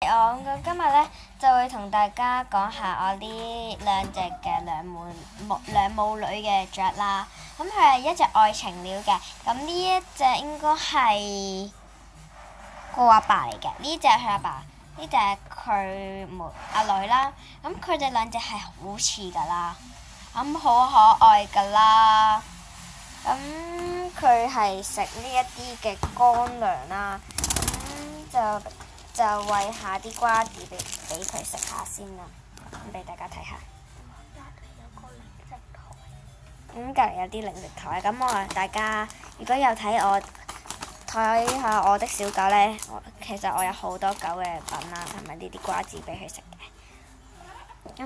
我今日咧就會同大家講下我呢兩隻嘅兩母女嘅雀啦。咁佢係一隻愛情鳥嘅，咁呢一隻應該係個阿爸嚟嘅，呢隻係佢阿爸，呢隻係佢阿女啦。咁佢哋兩隻係好似㗎啦，咁好可愛㗎啦。咁佢係食呢一啲嘅乾糧啦，咁就餵下啲瓜子俾佢食下先啦，咁俾大家睇下。隔離有啲零食台，咁大家如果有睇下我的小狗呢，其實我有好多狗嘅品啦，同埋呢啲瓜子俾佢食嘅。咁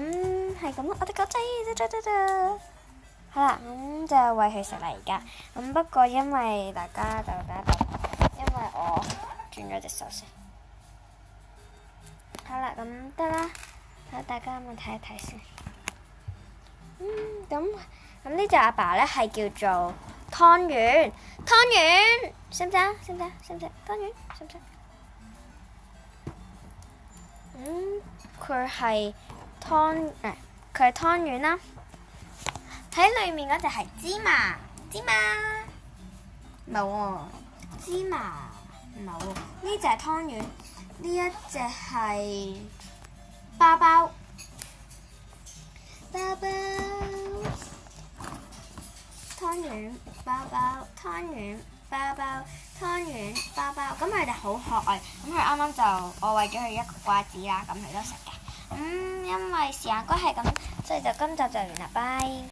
係咁，我的狗仔，好啦，咁就餵佢食啦而家。咁不過因為大家就等一等，因為我轉咗隻手先。好啦，咁得啦，睇大家咁睇一睇先。咁呢隻阿爸咧係叫做湯圓，識唔識啊？識唔識？湯圓識唔識？佢係佢係湯圓啦。睇裏面嗰隻係芝麻，冇喎，芝麻冇喎。呢隻係湯圓，呢一隻係包包，湯圓包包，咁佢哋好可愛。咁佢啱啱就我餵咗佢一個瓜子啦，咁佢都食嘅。因為時間關係咁，所以就今集就完啦，拜。